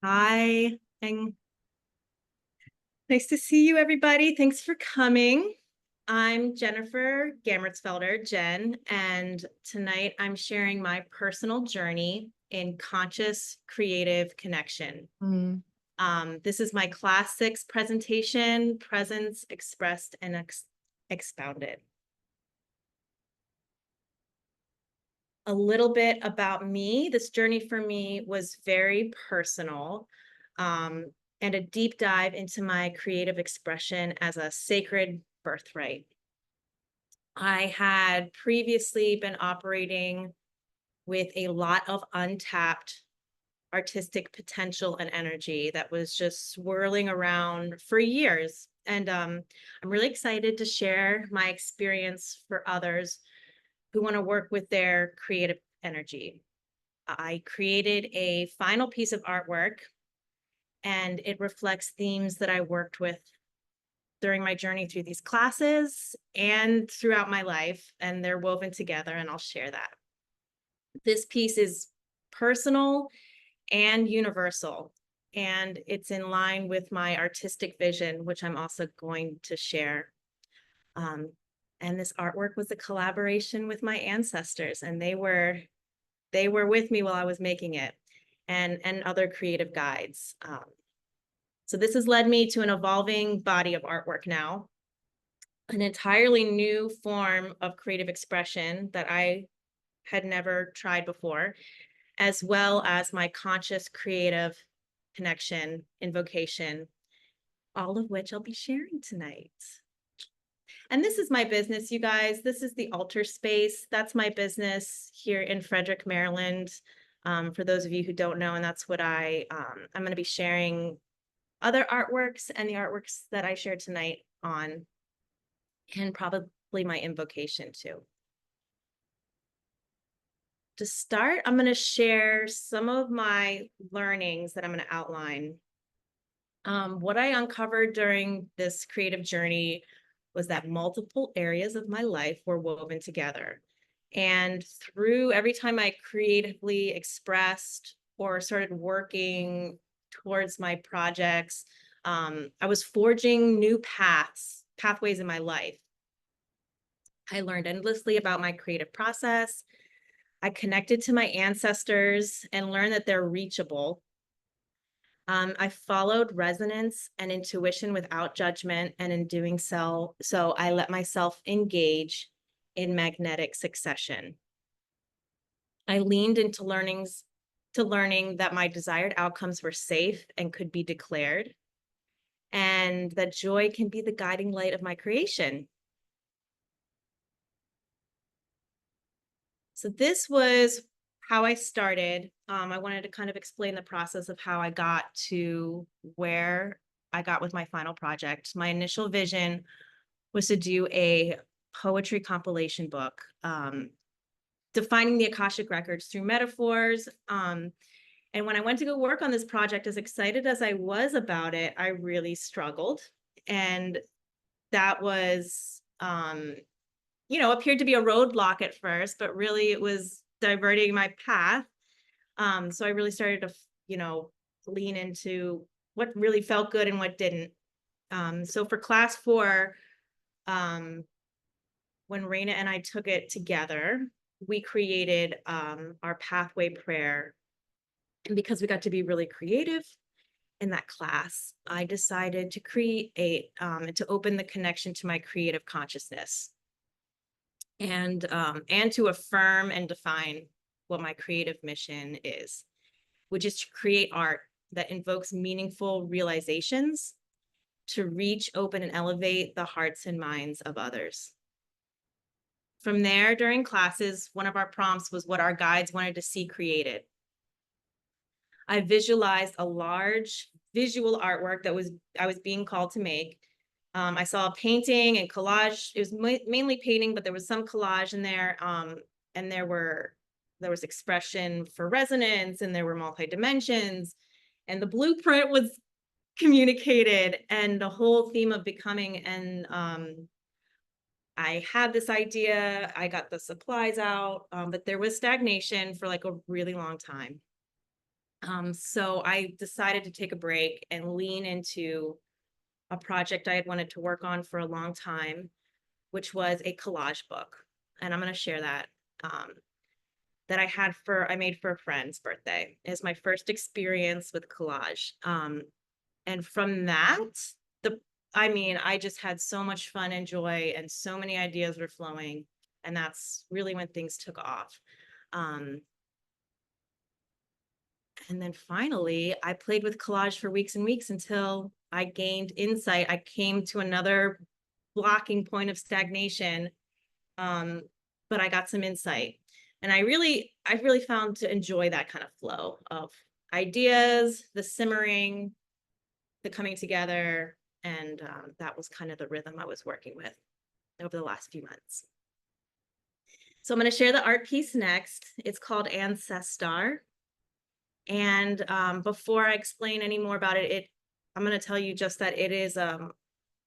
Hi, and nice to see you, everybody. Thanks for coming. I'm Jennifer Gammertsfelder, Jen, and tonight I'm sharing my personal journey in conscious creative connection. Mm. This is my Class 6 presentation, Presence Expressed and Expounded. A little bit about me. This journey for me was very personal, and a deep dive into my creative expression as a sacred birthright. I had previously been operating with a lot of untapped artistic potential and energy that was just swirling around for years. And I'm really excited to share my experience for others who want to work with their creative energy. I created a final piece of artwork, and it reflects themes that I worked with during my journey through these classes and throughout my life, and they're woven together, and I'll share that. This piece is personal and universal, and it's in line with my artistic vision, which I'm also going to share. Um, and this artwork was a collaboration with my ancestors, and they were with me while I was making it, and other creative guides. So this has led me to an evolving body of artwork now, an entirely new form of creative expression that I had never tried before, as well as my conscious creative connection, invocation, all of which I'll be sharing tonight. And this is my business, you guys. This is the Altar Space. That's my business here in Frederick, Maryland. For those of you who don't know, and that's what I'm going to be sharing other artworks and the artworks that I shared tonight on, and probably my invocation too. To start, I'm going to share some of my learnings that I'm going to outline. What I uncovered during this creative journey was that multiple areas of my life were woven together. And through every time I creatively expressed or started working towards my projects, I was forging new pathways in my life. I learned endlessly about my creative process. I connected to my ancestors and learned that they're reachable. I followed resonance and intuition without judgment, and in doing so, I let myself engage in magnetic succession. I leaned into learning that my desired outcomes were safe and could be declared, and that joy can be the guiding light of my creation. So this was how I started. I wanted to kind of explain the process of how I got to where I got with my final project. My initial vision was to do a poetry compilation book, defining the Akashic records through metaphors. And when I went to go work on this project, as excited as I was about it, I really struggled. And that was, appeared to be a roadblock at first, but really it was diverting my path. So I really started to, lean into what really felt good and what didn't. So for class 4, when Raina and I took it together, we created our pathway prayer. And because we got to be really creative in that class, I decided to create and to open the connection to my creative consciousness, and to affirm and define what my creative mission is, which is to create art that invokes meaningful realizations to reach, open, and elevate the hearts and minds of others. From there, during classes, one of our prompts was what our guides wanted to see created. I visualized a large visual artwork that I was being called to make. I saw painting and collage. It was mainly painting, but there was some collage in there. And there was expression for resonance, and there were multi-dimensions, and the blueprint was communicated, and the whole theme of becoming. And I had this idea, I got the supplies out, but there was stagnation for like a really long time. So I decided to take a break and lean into a project I had wanted to work on for a long time, which was a collage book. And I'm going to share that. That I made for a friend's birthday. Is my first experience with collage. And from that, the I just had so much fun and joy, and so many ideas were flowing, and that's really when things took off. Um, and then finally, I played with collage for weeks and weeks until I gained insight. I came to another blocking point of stagnation, but I got some insight, and I really found to enjoy that kind of flow of ideas, the simmering, the coming together, and that was kind of the rhythm I was working with over the last few months. So I'm going to share the art piece next. It's called Ancestar. And before I explain any more about it, I'm going to tell you just that it is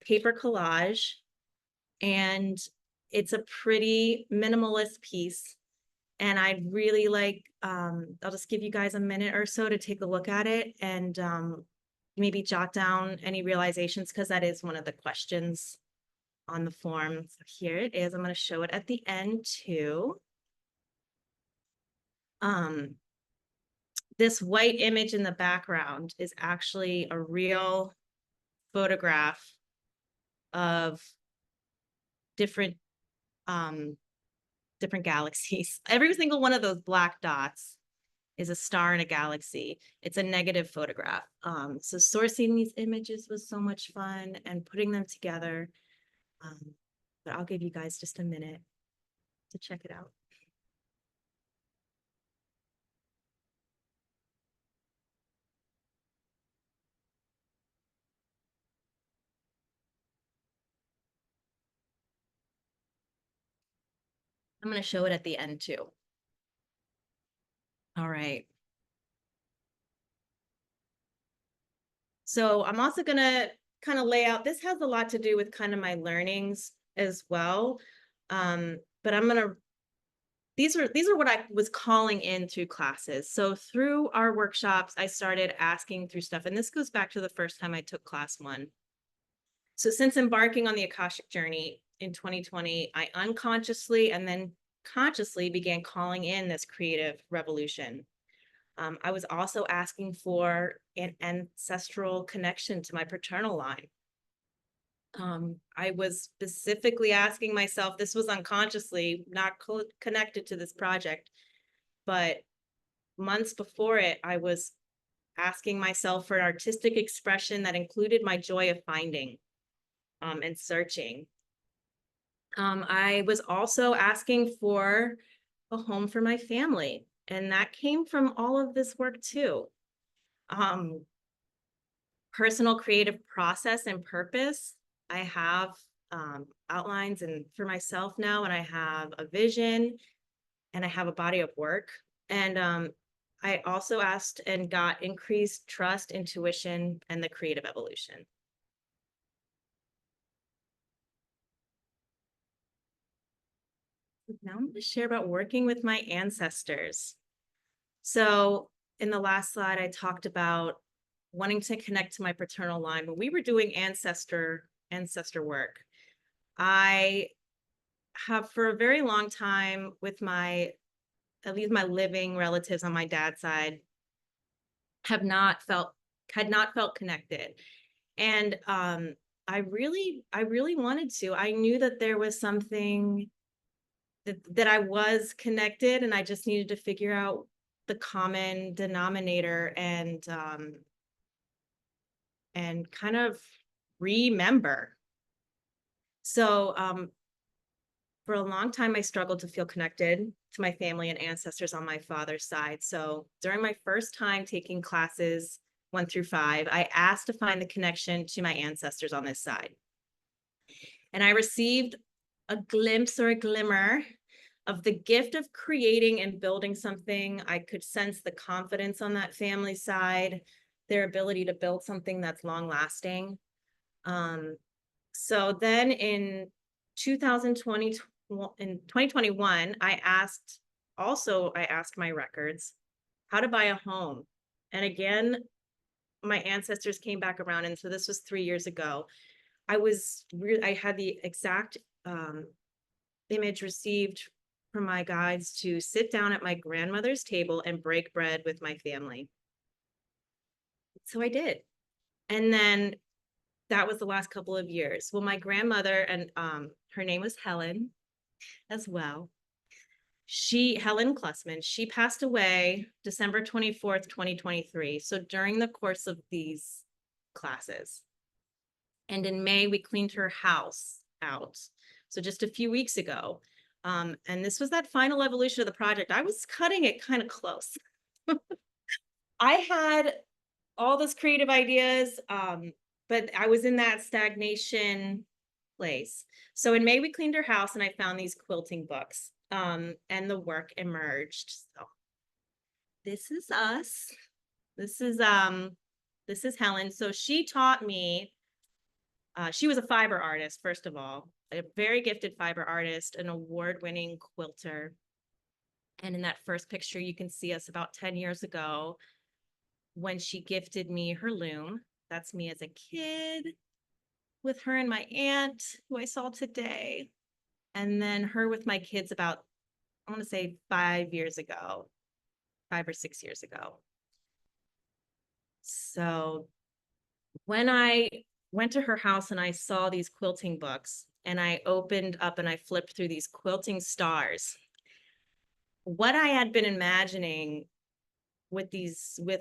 paper collage, and it's a pretty minimalist piece. And I'd really like, I'll just give you guys a minute or so to take a look at it and maybe jot down any realizations, because that is one of the questions on the form. So here it is. I'm going to show it at the end too. This white image in the background is actually a real photograph of different different galaxies. Every single one of those black dots is a star in a galaxy. It's a negative photograph. So sourcing these images was so much fun, and putting them together. But I'll give you guys just a minute to check it out. I'm going to show it at the end too. All right. So I'm also going to kind of lay out, this has a lot to do with kind of my learnings as well. But these are what I was calling in through classes. So through our workshops, I started asking through stuff, and this goes back to the first time I took class 1. So since embarking on the Akashic journey in 2020, I unconsciously and then consciously began calling in this creative revolution. I was also asking for an ancestral connection to my paternal line. I was specifically asking myself, this was unconsciously not connected to this project, but months before it, I was asking myself for an artistic expression that included my joy of finding and searching. I was also asking for a home for my family, and that came from all of this work too. Personal creative process and purpose. I have outlines and for myself now, and I have a vision, and I have a body of work. And I also asked and got increased trust, intuition, and the creative evolution. Now I'm going to share about working with my ancestors. So in the last slide, I talked about wanting to connect to my paternal line. When we were doing ancestor work, I have for a very long time with at least my living relatives on my dad's side, had not felt connected. And I really wanted to. I knew that there was something that I was connected, and I just needed to figure out the common denominator and kind of remember. So for a long time, I struggled to feel connected to my family and ancestors on my father's side. So during my first time taking classes 1 through 5, I asked to find the connection to my ancestors on this side. And I received a glimpse or a glimmer of the gift of creating and building something. I could sense the confidence on that family side, their ability to build something that's long lasting. So then in 2021, I asked my records how to buy a home. And again, my ancestors came back around. And so this was 3 years ago. I had the exact image received from my guides to sit down at my grandmother's table and break bread with my family. So I did. And then that was the last couple of years. Well, my grandmother, and her name was Helen as well. Helen Klussman, she passed away December 24th, 2023. So during the course of these classes. And in May, we cleaned her house out. So just a few weeks ago. And this was that final evolution of the project. I was cutting it kind of close. I had all those creative ideas, but I was in that stagnation place. So in May, we cleaned her house and I found these quilting books, and the work emerged. So this is us. This is Helen. So she taught me, she was a fiber artist, first of all, a very gifted fiber artist, an award-winning quilter. And in that first picture, you can see us about 10 years ago when she gifted me her loom. That's me as a kid with her and my aunt, who I saw today. And then her with my kids about, I want to say 5 years ago, 5 or 6 years ago. So when I went to her house and I saw these quilting books and I opened up and I flipped through these quilting stars, what I had been imagining with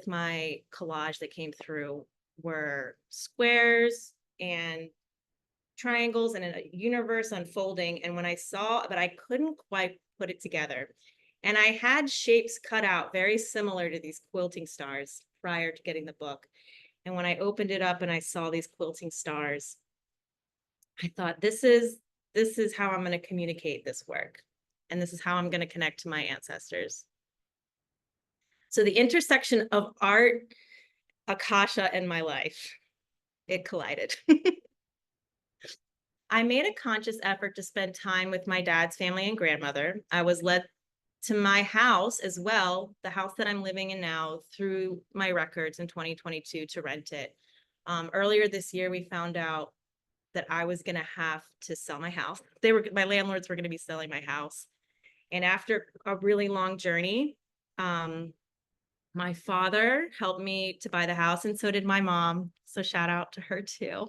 my collage that came through were squares and triangles and a universe unfolding. And when I saw, but I couldn't quite put it together. And I had shapes cut out very similar to these quilting stars prior to getting the book. And when I opened it up and I saw these quilting stars, I thought, this is how I'm going to communicate this work. And this is how I'm going to connect to my ancestors. So the intersection of art, Akasha, and my life, it collided. I made a conscious effort to spend time with my dad's family and grandmother. I was led to my house as well, the house that I'm living in now, through my records in 2022 to rent it. Earlier this year, we found out that I was going to have to sell my house. My landlords were going to be selling my house. And after a really long journey, my father helped me to buy the house, and so did my mom. So shout out to her too.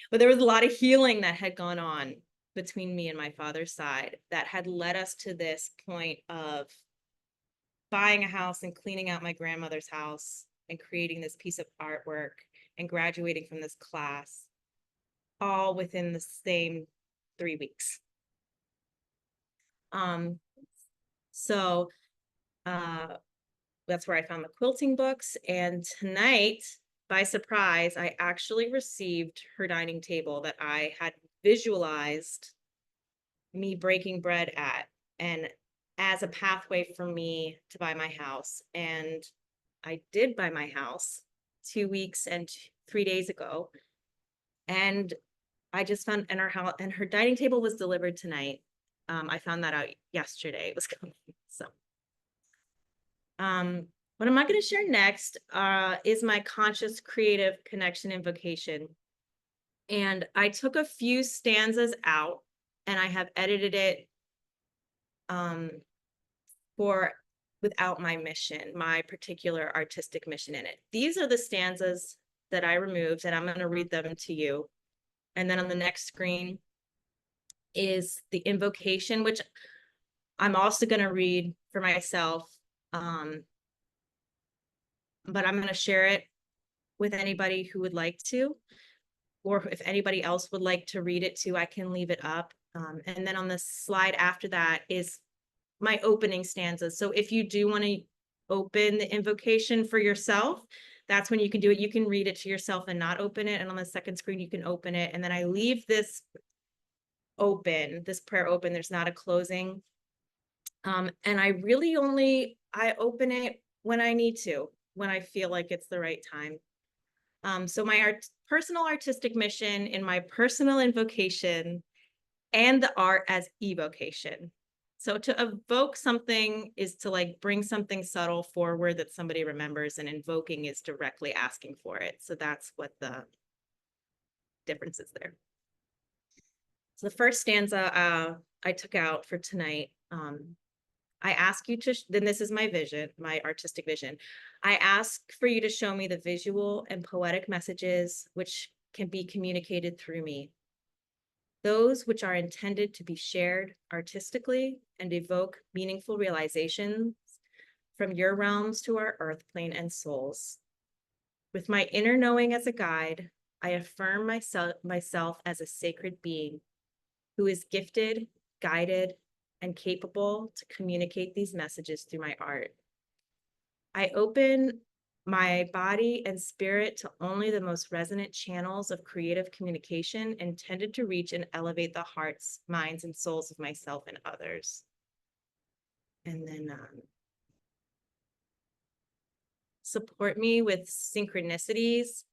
But there was a lot of healing that had gone on between me and my father's side that had led us to this point of buying a house and cleaning out my grandmother's house and creating this piece of artwork and graduating from this class, all within the same 3 weeks. So that's where I found the quilting books. And tonight, by surprise, I actually received her dining table that I had visualized me breaking bread at, and as a pathway for me to buy my house. And I did buy my house 2 weeks and 3 days ago. And I just found, and her dining table was delivered tonight. I found that out yesterday. It was coming. So what am I going to share next is my conscious creative connection invocation. And I took a few stanzas out and I have edited it without my mission, my particular artistic mission in it. These are the stanzas that I removed, and I'm going to read them to you. And then on the next screen is the invocation, which I'm also going to read for myself. But I'm going to share it with anybody who would like to, or if anybody else would like to read it too, I can leave it up. And then on the slide after that is my opening stanzas. So if you do want to open the invocation for yourself, that's when you can do it. You can read it to yourself and not open it. And on the second screen, you can open it. And then I leave this open, this prayer open. There's not a closing. And I open it when I need to, when I feel like it's the right time. So my personal artistic mission in my personal invocation and the art as evocation. So to evoke something is to like bring something subtle forward that somebody remembers, and invoking is directly asking for it. So that's what the difference is there. So the first stanza I took out for tonight, I ask you to, then this is my vision, my artistic vision. I ask for you to show me the visual and poetic messages which can be communicated through me. Those which are intended to be shared artistically and evoke meaningful realizations from your realms to our earth plane and souls. With my inner knowing as a guide, I affirm myself as a sacred being who is gifted, guided, and capable to communicate these messages through my art. I open my body and spirit to only the most resonant channels of creative communication intended to reach and elevate the hearts, minds, and souls of myself and others. And then support me with synchronicities,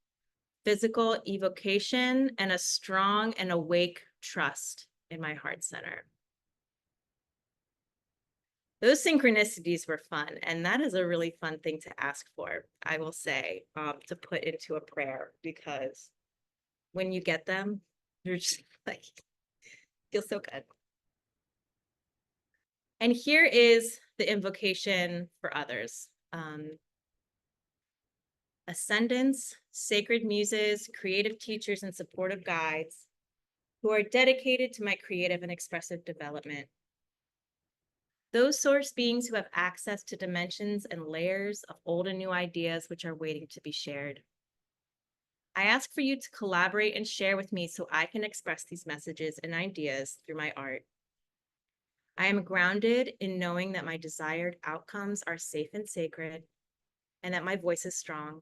physical evocation, and a strong and awake trust in my heart center. Those synchronicities were fun, and that is a really fun thing to ask for, I will say, to put into a prayer, because when you get them, you're just like, feel so good. And here is the invocation for others. Ascendants, sacred muses, creative teachers, and supportive guides who are dedicated to my creative and expressive development. Those source beings who have access to dimensions and layers of old and new ideas which are waiting to be shared. I ask for you to collaborate and share with me so I can express these messages and ideas through my art. I am grounded in knowing that my desired outcomes are safe and sacred, and that my voice is strong.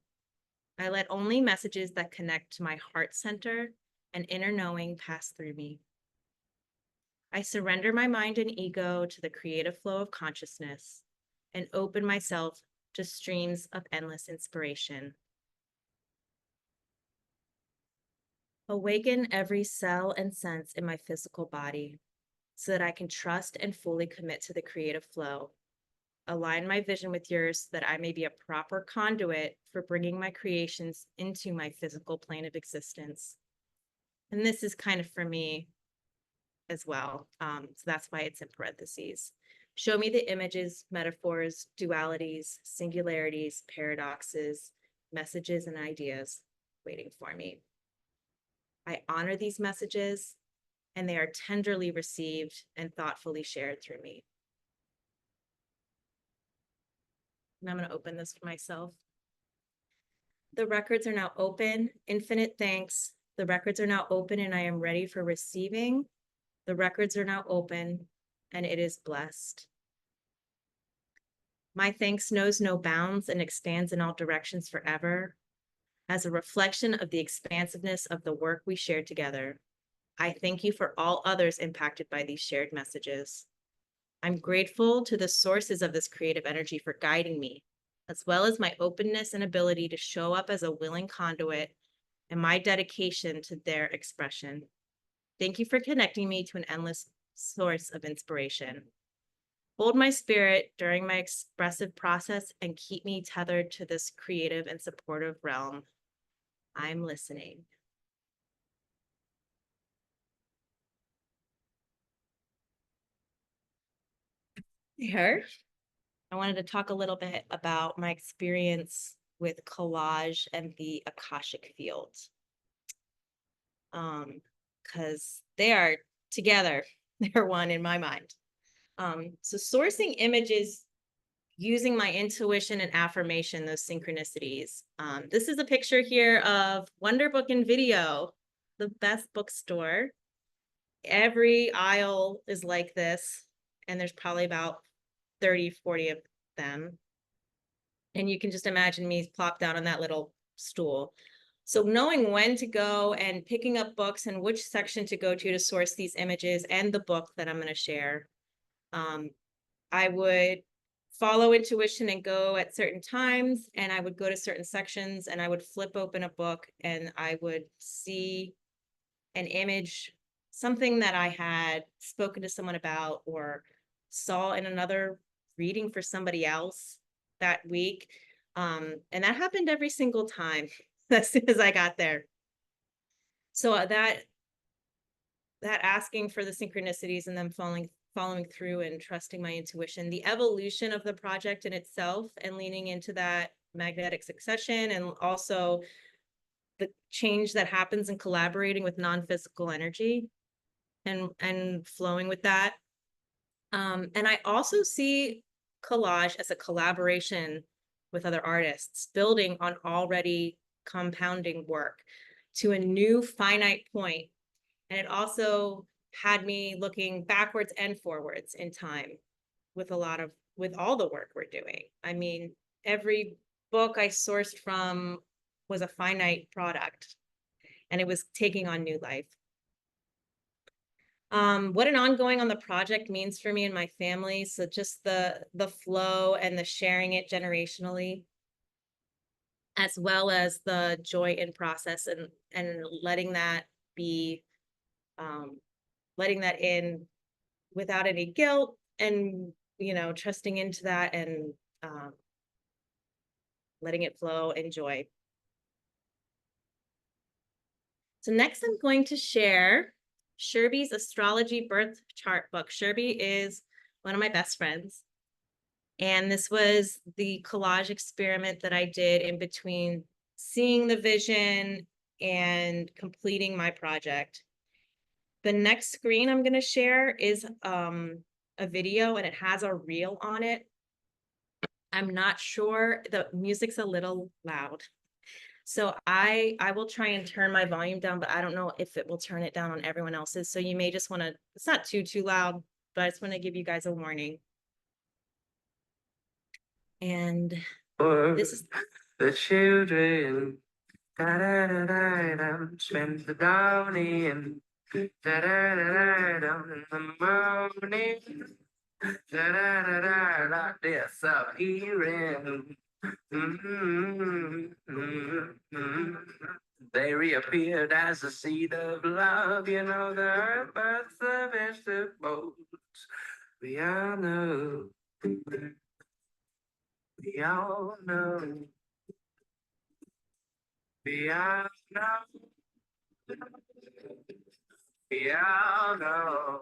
I let only messages that connect to my heart center and inner knowing pass through me. I surrender my mind and ego to the creative flow of consciousness and open myself to streams of endless inspiration. Awaken every cell and sense in my physical body so that I can trust and fully commit to the creative flow. Align my vision with yours so that I may be a proper conduit for bringing my creations into my physical plane of existence. And this is kind of for me as well. So that's why it's in parentheses. Show me the images, metaphors, dualities, singularities, paradoxes, messages, and ideas waiting for me. I honor these messages, and they are tenderly received and thoughtfully shared through me. And I'm going to open this for myself. The records are now open. Infinite thanks. The records are now open, and I am ready for receiving. The records are now open, and it is blessed. My thanks knows no bounds and expands in all directions forever. As a reflection of the expansiveness of the work we shared together, I thank you for all others impacted by these shared messages. I'm grateful to the sources of this creative energy for guiding me, as well as my openness and ability to show up as a willing conduit and my dedication to their expression. Thank you for connecting me to an endless source of inspiration. Hold my spirit during my expressive process and keep me tethered to this creative and supportive realm. I'm listening. Here, I wanted to talk a little bit about my experience with collage and the Akashic field. Because they are together, they're one in my mind. So sourcing images using my intuition and affirmation, those synchronicities. This is a picture here of Wonder Book and Video, the best bookstore. Every aisle is like this, and there's probably about 30, 40 of them. And you can just imagine me plopped down on that little stool. So knowing when to go and picking up books and which section to go to source these images and the book that I'm going to share, I would follow intuition and go at certain times, and I would go to certain sections, and I would flip open a book, and I would see an image, something that I had spoken to someone about, or saw in another reading for somebody else that week. And that happened every single time as soon as I got there. So that asking for the synchronicities and them following through and trusting my intuition, the evolution of the project in itself and leaning into that magnetic succession, and also the change that happens in collaborating with non-physical energy and flowing with that. And I also see collage as a collaboration with other artists, building on already compounding work to a new finite point. And it also had me looking backwards and forwards in time with all the work we're doing. I mean, every book I sourced from was a finite product, and it was taking on new life. What an ongoing on the project means for me and my family. So just the flow and the sharing it generationally, as well as the joy in process and letting that be, letting that in without any guilt, and trusting into that, and letting it flow and joy. So next I'm going to share Sherby's astrology birth chart book. Sherby is one of my best friends. And this was the collage experiment that I did in between seeing the vision and completing my project. The next screen I'm going to share is a video, and it has a reel on it. I'm not sure, the music's a little loud. So I will try and turn my volume down, but I don't know if it will turn it down on everyone else's. So you may just want to, it's not too loud, but I just want to give you guys a warning. And this is the children. Da da da da da. Spend the dawning. Da da da da da. In the morning. Da da da da da. Yes, I'm hearing. They reappeared as a seed of love. You know, the earth births the vegetables. We all know. We all know. We all know. We all know.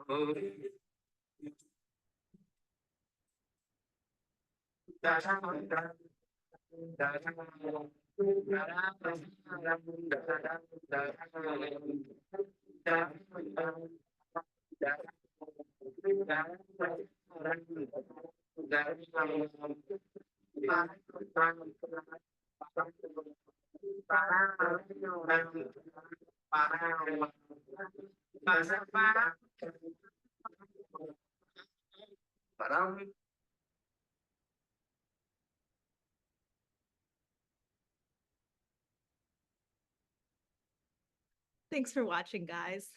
Thanks for watching, guys.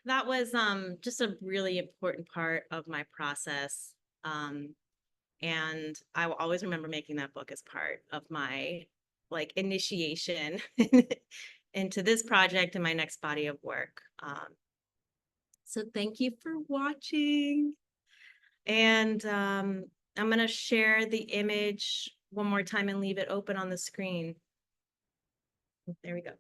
That was just a really important part of my process. And I will always remember making that book as part of my initiation into this project and my next body of work. So thank you for watching. And I'm going to share the image one more time and leave it open on the screen. There we go.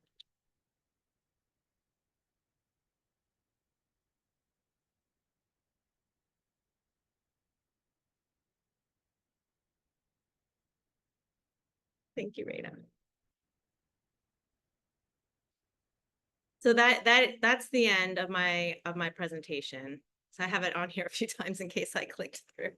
Thank you, Rita. So that's the end of my presentation. So I have it on here a few times in case I clicked through.